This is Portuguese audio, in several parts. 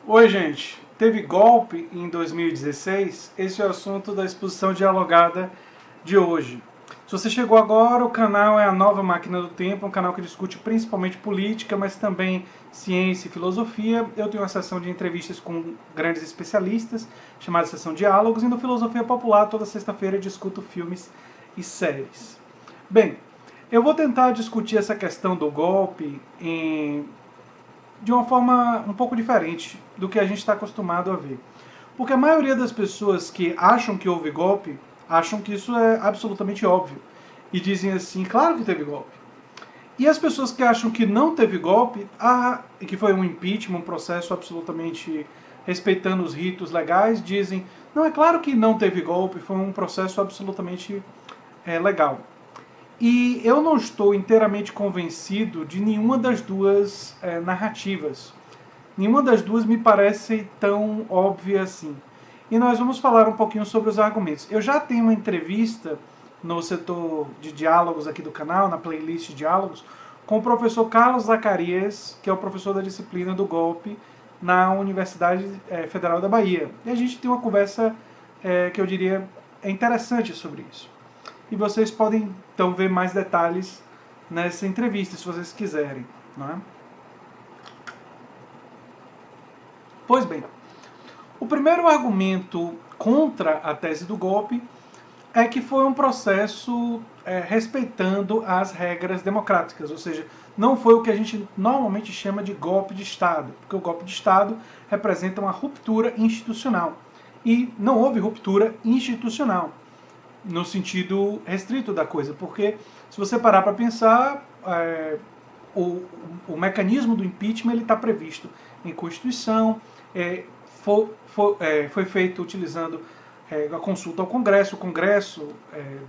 Oi, gente. Teve golpe em 2016? Esse é o assunto da exposição dialogada de hoje. Se você chegou agora, o canal é a Nova Máquina do Tempo, um canal que discute principalmente política, mas também ciência e filosofia. Eu tenho uma sessão de entrevistas com grandes especialistas, chamada Sessão Diálogos, e no Filosofia Popular, toda sexta-feira, eu discuto filmes e séries. Bem, eu vou tentar discutir essa questão do golpe de uma forma um pouco diferente do que a gente está acostumado a ver. Porque a maioria das pessoas que acham que houve golpe, acham que isso é absolutamente óbvio. E dizem assim, claro que teve golpe. E as pessoas que acham que não teve golpe, e que foi um impeachment, um processo absolutamente respeitando os ritos legais, dizem, não, é claro que não teve golpe, foi um processo absolutamente legal. E eu não estou inteiramente convencido de nenhuma das duas narrativas. Nenhuma das duas me parece tão óbvia assim. E nós vamos falar um pouquinho sobre os argumentos. Eu já tenho uma entrevista no setor de diálogos aqui do canal, na playlist de diálogos, com o professor Carlos Zacarias, que é o professor da disciplina do golpe na Universidade Federal da Bahia. E a gente tem uma conversa que eu diria interessante sobre isso. E vocês podem então ver mais detalhes nessa entrevista, se vocês quiserem. Não é? Pois bem, o primeiro argumento contra a tese do golpe é que foi um processo respeitando as regras democráticas, ou seja, não foi o que a gente normalmente chama de golpe de Estado, porque o golpe de Estado representa uma ruptura institucional. E não houve ruptura institucional no sentido restrito da coisa, porque se você parar para pensar, o mecanismo do impeachment está previsto em Constituição, foi feito utilizando a consulta ao Congresso, o Congresso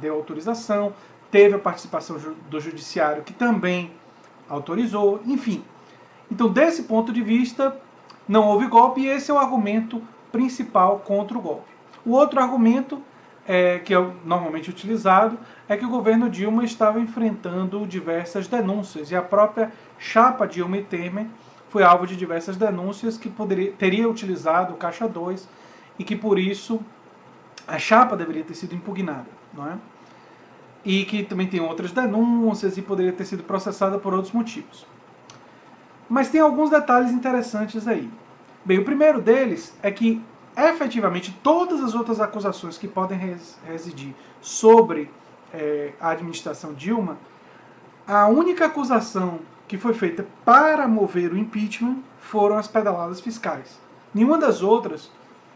deu autorização, teve a participação do Judiciário, que também autorizou, enfim. Então, desse ponto de vista, não houve golpe, e esse é o argumento principal contra o golpe. O outro argumento que é normalmente utilizado, é que o governo Dilma estava enfrentando diversas denúncias, e a própria chapa Dilma e Temer foi alvo de diversas denúncias que teria utilizado o Caixa 2 e que por isso a chapa deveria ter sido impugnada, não é? E que também tem outras denúncias e poderia ter sido processada por outros motivos. Mas tem alguns detalhes interessantes aí. Bem, o primeiro deles é que efetivamente todas as outras acusações que podem residir sobre a administração Dilma, a única acusação que foi feita para mover o impeachment foram as pedaladas fiscais. Nenhuma das outras,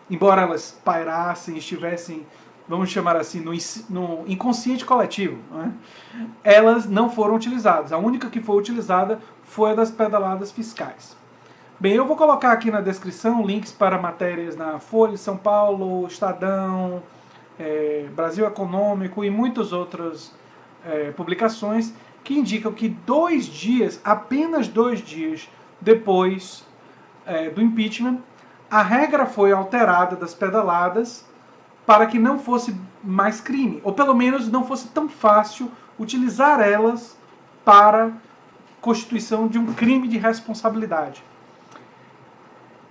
embora elas pairassem, estivessem, vamos chamar assim, no inconsciente coletivo, não é? Elas não foram utilizadas. A única que foi utilizada foi a das pedaladas fiscais. Bem, eu vou colocar aqui na descrição links para matérias na Folha de São Paulo, Estadão, Brasil Econômico e muitas outras publicações que indicam que apenas 2 dias depois do impeachment, a regra foi alterada das pedaladas para que não fosse mais crime, ou pelo menos não fosse tão fácil utilizar elas para constituição de um crime de responsabilidade.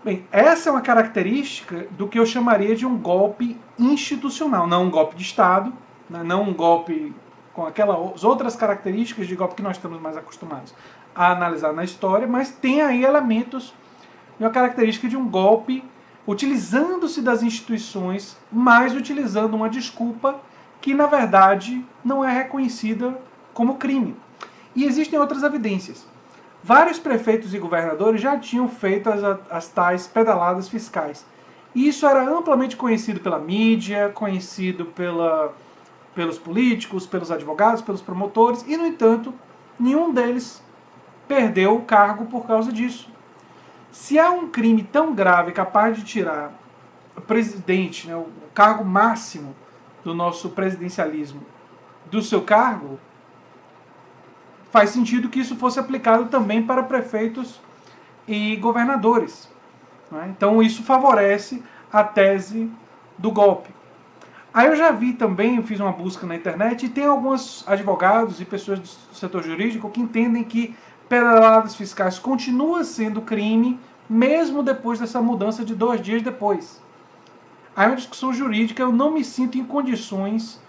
Bem, essa é uma característica do que eu chamaria de um golpe institucional, não um golpe de Estado, não um golpe com aquelas outras características de golpe que nós estamos mais acostumados a analisar na história, mas tem aí elementos de uma característica de um golpe utilizando-se das instituições, mas utilizando uma desculpa que, na verdade, não é reconhecida como crime. E existem outras evidências. Vários prefeitos e governadores já tinham feito as tais pedaladas fiscais. E isso era amplamente conhecido pela mídia, conhecido pelos políticos, pelos advogados, pelos promotores, e, no entanto, nenhum deles perdeu o cargo por causa disso. Se há um crime tão grave capaz de tirar o presidente, o cargo máximo do nosso presidencialismo, do seu cargo, faz sentido que isso fosse aplicado também para prefeitos e governadores. Né? Então isso favorece a tese do golpe. Aí eu já vi também, eu fiz uma busca na internet, e tem alguns advogados e pessoas do setor jurídico que entendem que pedaladas fiscais continua sendo crime, mesmo depois dessa mudança de 2 dias depois. Aí é uma discussão jurídica, eu não me sinto em condições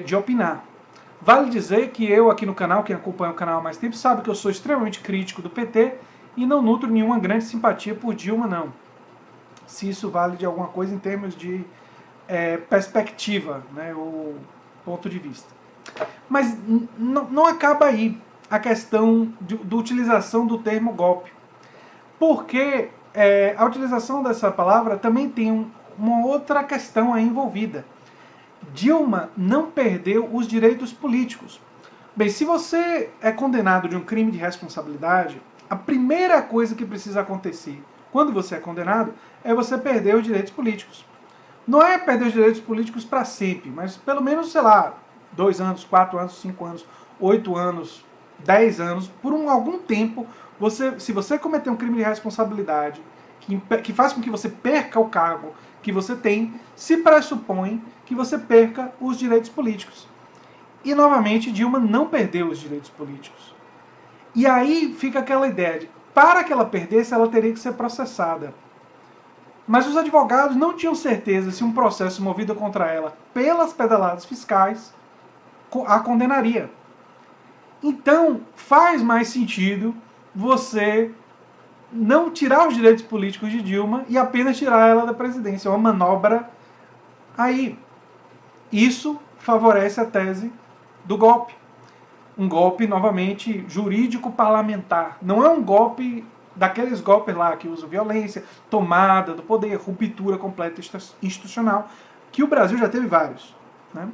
de opinar. Vale dizer que eu aqui no canal, quem acompanha o canal há mais tempo, sabe que eu sou extremamente crítico do PT e não nutro nenhuma grande simpatia por Dilma, não. Se isso vale de alguma coisa em termos de perspectiva, né, ou ponto de vista. Mas não acaba aí a questão da utilização do termo golpe. Porque a utilização dessa palavra também tem uma outra questão aí envolvida. Dilma não perdeu os direitos políticos. Bem, se você é condenado de um crime de responsabilidade, a primeira coisa que precisa acontecer quando você é condenado é você perder os direitos políticos. Não é perder os direitos políticos para sempre, mas pelo menos, sei lá, 2 anos, 4 anos, 5 anos, 8 anos, 10 anos, por algum tempo, se você cometer um crime de responsabilidade que faz com que você perca o cargo que você tem, se pressupõe que você perca os direitos políticos. E, novamente, Dilma não perdeu os direitos políticos. E aí fica aquela ideia de, para que ela perdesse, ela teria que ser processada. Mas os advogados não tinham certeza se um processo movido contra ela pelas pedaladas fiscais a condenaria. Então, faz mais sentido você não tirar os direitos políticos de Dilma e apenas tirar ela da presidência. É uma manobra aí. Isso favorece a tese do golpe. Um golpe, novamente, jurídico-parlamentar. Não é um golpe daqueles golpes lá que usam violência, tomada do poder, ruptura completa institucional, que o Brasil já teve vários, né?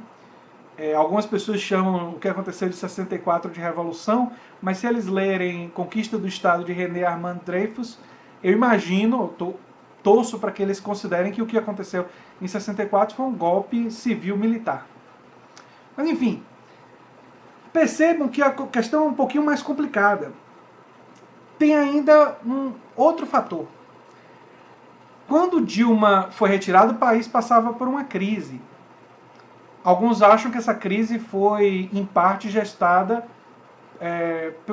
Algumas pessoas chamam o que aconteceu de 64 de revolução, mas se eles lerem Conquista do Estado de René Armand Dreyfus, eu imagino, torço para que eles considerem que o que aconteceu em 64 foi um golpe civil-militar. Mas enfim, percebam que a questão é um pouquinho mais complicada. Tem ainda um outro fator. Quando Dilma foi retirada, o país passava por uma crise. Alguns acham que essa crise foi, em parte, gestada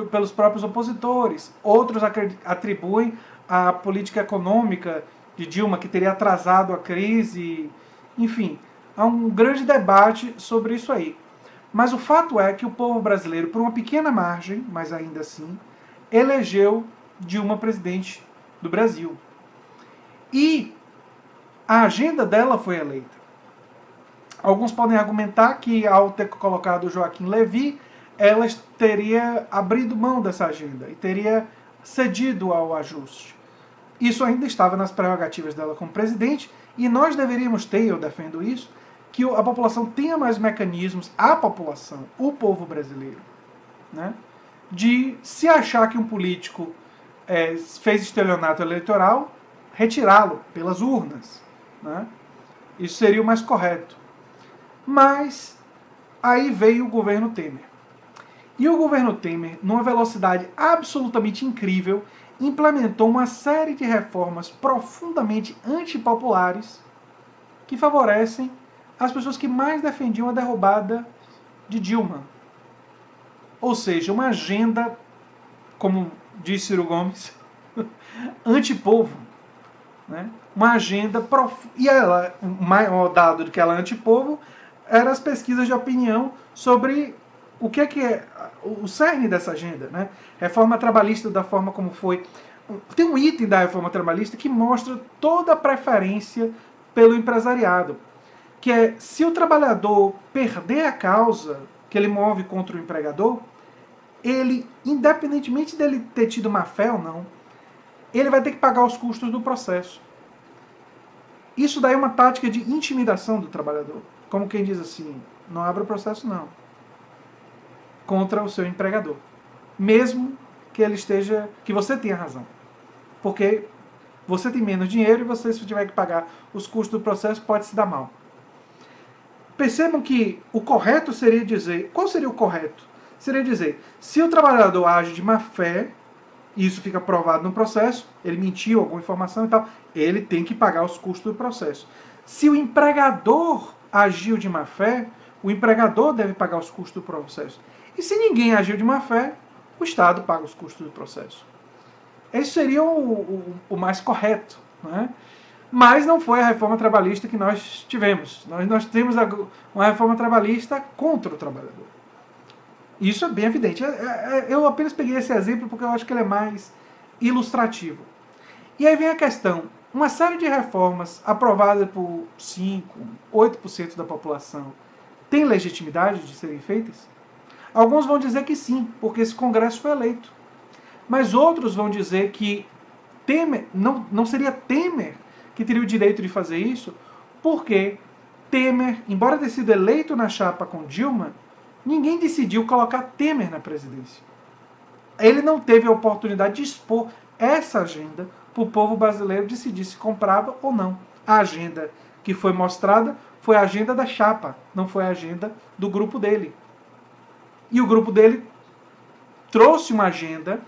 pelos próprios opositores. Outros atribuem a política econômica de Dilma, que teria atrasado a crise. Enfim, há um grande debate sobre isso aí. Mas o fato é que o povo brasileiro, por uma pequena margem, mas ainda assim, elegeu Dilma presidente do Brasil. E a agenda dela foi eleita. Alguns podem argumentar que, ao ter colocado Joaquim Levy, ela teria abrido mão dessa agenda e teria cedido ao ajuste. Isso ainda estava nas prerrogativas dela como presidente, e nós deveríamos ter, eu defendo isso, que a população tenha mais mecanismos, a população, o povo brasileiro, né, de se achar que um político fez estelionato eleitoral, retirá-lo pelas urnas, né? Isso seria o mais correto. Mas aí veio o governo Temer. E o governo Temer, numa velocidade absolutamente incrível, implementou uma série de reformas profundamente antipopulares que favorecem as pessoas que mais defendiam a derrubada de Dilma. Ou seja, uma agenda, como diz Ciro Gomes, antipovo. Né? Uma agenda e ela, o maior dado de que ela é antipovo eram as pesquisas de opinião sobre o que é o cerne dessa agenda, né? Reforma trabalhista da forma como foi. Tem um item da reforma trabalhista que mostra toda a preferência pelo empresariado, que é, se o trabalhador perder a causa que ele move contra o empregador, ele, independentemente dele ter tido má fé ou não, ele vai ter que pagar os custos do processo. Isso daí é uma tática de intimidação do trabalhador. Como quem diz assim, não abra o processo não. Contra o seu empregador. Mesmo que ele esteja, que você tenha razão. Porque você tem menos dinheiro e você, se tiver que pagar os custos do processo, pode se dar mal. Percebam que o correto seria dizer, qual seria o correto? Seria dizer, se o trabalhador age de má fé, e isso fica provado no processo, ele mentiu alguma informação e tal, ele tem que pagar os custos do processo. Se o empregador agiu de má fé, o empregador deve pagar os custos do processo. E se ninguém agiu de má fé, o Estado paga os custos do processo. Esse seria o mais correto, né? Mas não foi a reforma trabalhista que nós tivemos. Nós temos uma reforma trabalhista contra o trabalhador. Isso é bem evidente. Eu apenas peguei esse exemplo porque eu acho que ele é mais ilustrativo. E aí vem a questão. Uma série de reformas aprovadas por 5%, 8% da população tem legitimidade de serem feitas? Alguns vão dizer que sim, porque esse Congresso foi eleito. Mas outros vão dizer que Temer, não seria Temer que teria o direito de fazer isso, porque Temer, embora ter sido eleito na chapa com Dilma, ninguém decidiu colocar Temer na presidência. Ele não teve a oportunidade de expor essa agenda para o povo brasileiro decidir se comprava ou não. A agenda que foi mostrada foi a agenda da chapa, não foi a agenda do grupo dele. E o grupo dele trouxe uma agenda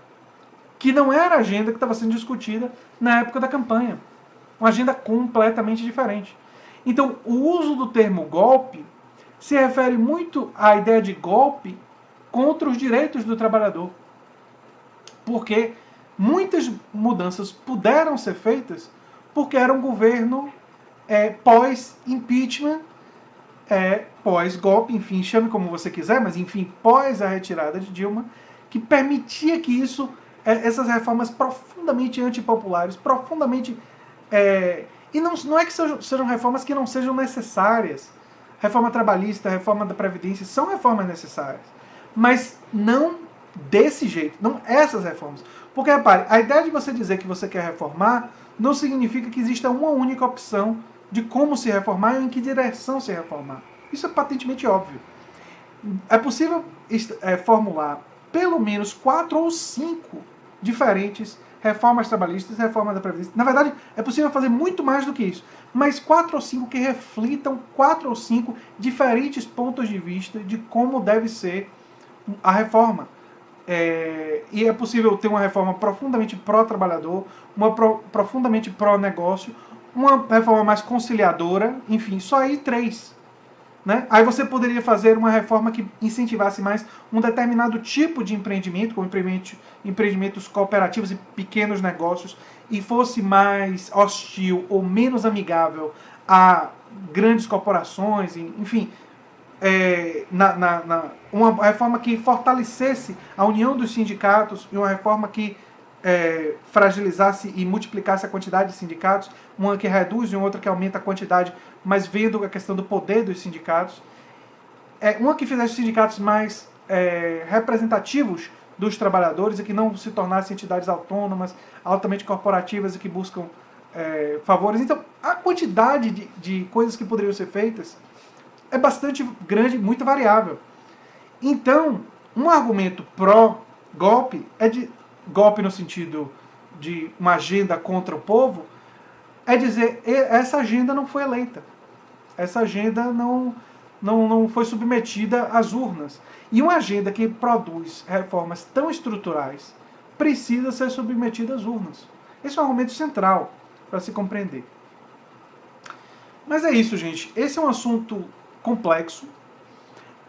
que não era a agenda que estava sendo discutida na época da campanha. Uma agenda completamente diferente. Então, o uso do termo golpe se refere muito à ideia de golpe contra os direitos do trabalhador. Porque muitas mudanças puderam ser feitas porque era um governo pós-impeachment, pós-golpe, enfim, chame como você quiser, mas enfim, pós a retirada de Dilma, que permitia que essas reformas profundamente antipopulares, profundamente... e não é que sejam reformas que não sejam necessárias. Reforma trabalhista, reforma da Previdência, são reformas necessárias. Mas não desse jeito, não essas reformas. Porque, repare, a ideia de você dizer que você quer reformar não significa que exista uma única opção de como se reformar e em que direção se reformar. Isso é patentemente óbvio. É possível formular pelo menos 4 ou 5 diferentes reformas trabalhistas, reforma da Previdência. Na verdade, é possível fazer muito mais do que isso. Mas 4 ou 5 que reflitam 4 ou 5 diferentes pontos de vista de como deve ser a reforma. E é possível ter uma reforma profundamente pró-trabalhador, uma profundamente pró-negócio, uma reforma mais conciliadora, enfim, só aí 3. Né? Aí você poderia fazer uma reforma que incentivasse mais um determinado tipo de empreendimento, como empreendimentos cooperativos e pequenos negócios, e fosse mais hostil ou menos amigável a grandes corporações, enfim, uma reforma que fortalecesse a união dos sindicatos e uma reforma que fragilizasse e multiplicasse a quantidade de sindicatos, uma que reduz e outra que aumenta a quantidade, mas vendo a questão do poder dos sindicatos, uma que fizesse os sindicatos mais representativos dos trabalhadores e que não se tornassem entidades autônomas, altamente corporativas e que buscam favores. Então, a quantidade de coisas que poderiam ser feitas é bastante grande, muito variável. Então, um argumento pró-golpe golpe no sentido de uma agenda contra o povo, é dizer, essa agenda não foi eleita. Essa agenda não foi submetida às urnas. E uma agenda que produz reformas tão estruturais precisa ser submetida às urnas. Esse é um argumento central para se compreender. Mas é isso, gente. Esse é um assunto complexo.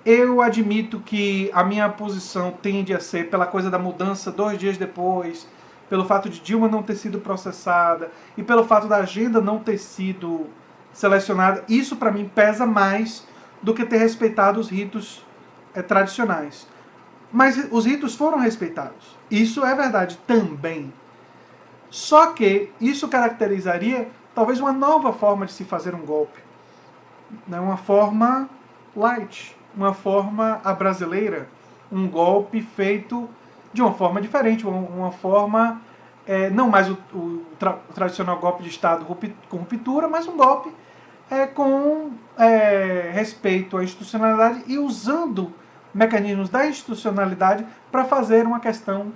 Eu admito que a minha posição tende a ser pela coisa da mudança 2 dias depois, pelo fato de Dilma não ter sido processada e pelo fato da agenda não ter sido selecionada. Isso para mim pesa mais do que ter respeitado os ritos tradicionais. Mas os ritos foram respeitados. Isso é verdade também. Só que isso caracterizaria talvez uma nova forma de se fazer um golpe. Uma forma light, uma forma à brasileira, um golpe feito de uma forma diferente, uma forma, não mais o tradicional golpe de Estado com ruptura, mas um golpe com respeito à institucionalidade e usando mecanismos da institucionalidade para fazer uma questão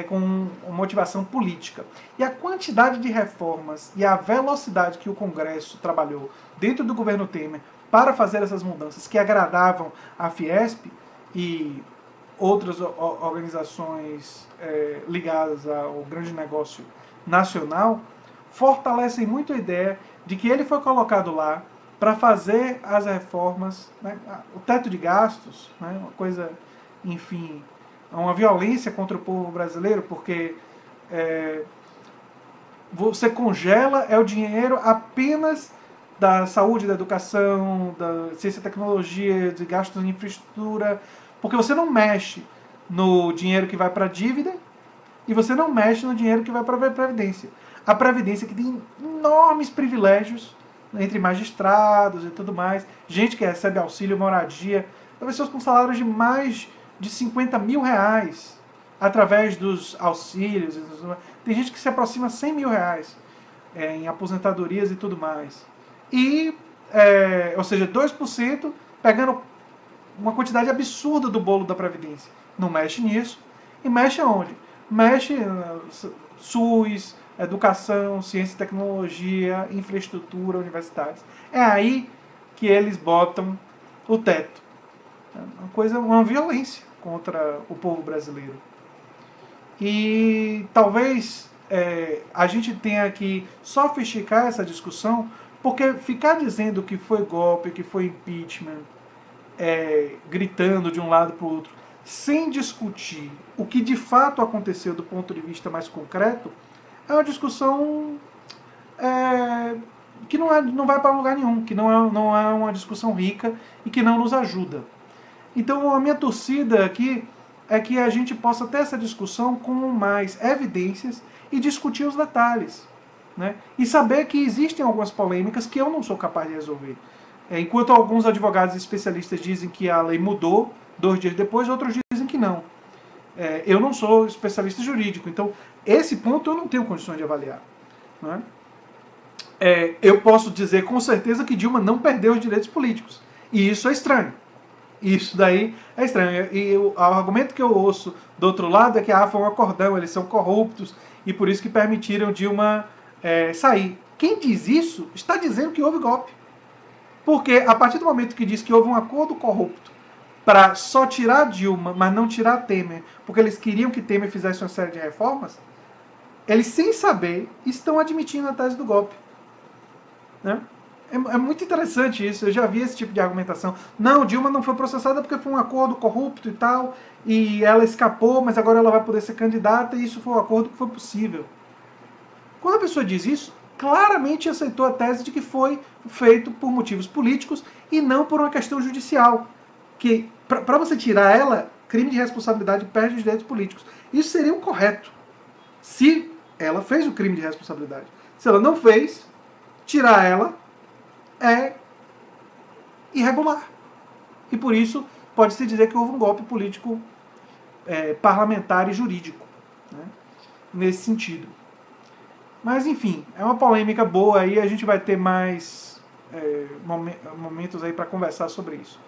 com motivação política. E a quantidade de reformas e a velocidade que o Congresso trabalhou dentro do governo Temer para fazer essas mudanças que agradavam a Fiesp e outras organizações ligadas ao grande negócio nacional, fortalecem muito a ideia de que ele foi colocado lá para fazer as reformas, né, o teto de gastos, né, uma coisa, enfim, uma violência contra o povo brasileiro, porque você congela o dinheiro apenas da saúde, da educação, da ciência e tecnologia, de gastos em infraestrutura, porque você não mexe no dinheiro que vai para a dívida e você não mexe no dinheiro que vai para a Previdência. A Previdência que tem enormes privilégios, entre magistrados e tudo mais, gente que recebe auxílio moradia, pessoas com salários de mais de 50 mil reais, através dos auxílios. Tem gente que se aproxima a 100 mil reais em aposentadorias e tudo mais. Ou seja, 2% pegando uma quantidade absurda do bolo da Previdência. Não mexe nisso. E mexe aonde? Mexe SUS, educação, ciência e tecnologia, infraestrutura, universidades. É aí que eles botam o teto. É uma violência contra o povo brasileiro. E talvez a gente tenha que sofisticar essa discussão, porque ficar dizendo que foi golpe, que foi impeachment, gritando de um lado para o outro, sem discutir o que de fato aconteceu do ponto de vista mais concreto, é uma discussão que não vai para lugar nenhum, que não é uma discussão rica e que não nos ajuda. Então a minha torcida aqui é que a gente possa ter essa discussão com mais evidências e discutir os detalhes, né? E saber que existem algumas polêmicas que eu não sou capaz de resolver. Enquanto alguns advogados e especialistas dizem que a lei mudou 2 dias depois, outros dizem que não. Eu não sou especialista jurídico, então esse ponto eu não tenho condições de avaliar, né? Eu posso dizer com certeza que Dilma não perdeu os direitos políticos. E isso é estranho. Isso daí é estranho. E o argumento que eu ouço do outro lado é que foi um acordão, eles são corruptos e por isso que permitiram Dilma sair. Quem diz isso está dizendo que houve golpe. Porque a partir do momento que diz que houve um acordo corrupto para só tirar Dilma, mas não tirar Temer, porque eles queriam que Temer fizesse uma série de reformas, eles, sem saber, estão admitindo a tese do golpe. Né? É muito interessante isso, eu já vi esse tipo de argumentação. Não, Dilma não foi processada porque foi um acordo corrupto e tal, e ela escapou, mas agora ela vai poder ser candidata, e isso foi um acordo que foi possível. Quando a pessoa diz isso, claramente aceitou a tese de que foi feito por motivos políticos e não por uma questão judicial. Que, para você tirar ela, crime de responsabilidade perde os direitos políticos. Isso seria o correto, se ela fez o crime de responsabilidade. Se ela não fez, tirar ela é irregular. E por isso pode-se dizer que houve um golpe político parlamentar e jurídico, né, nesse sentido. Mas enfim, é uma polêmica boa aí, a gente vai ter mais momentos aí para conversar sobre isso.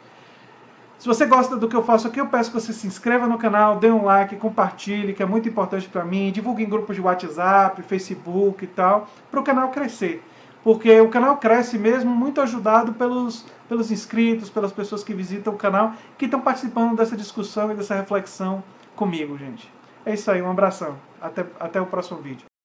Se você gosta do que eu faço aqui, eu peço que você se inscreva no canal, dê um like, compartilhe, que é muito importante para mim, divulgue em grupos de WhatsApp, Facebook e tal, para o canal crescer. Porque o canal cresce mesmo muito ajudado pelos inscritos, pelas pessoas que visitam o canal, que estão participando dessa discussão e dessa reflexão comigo, gente. É isso aí, um abração. Até o próximo vídeo.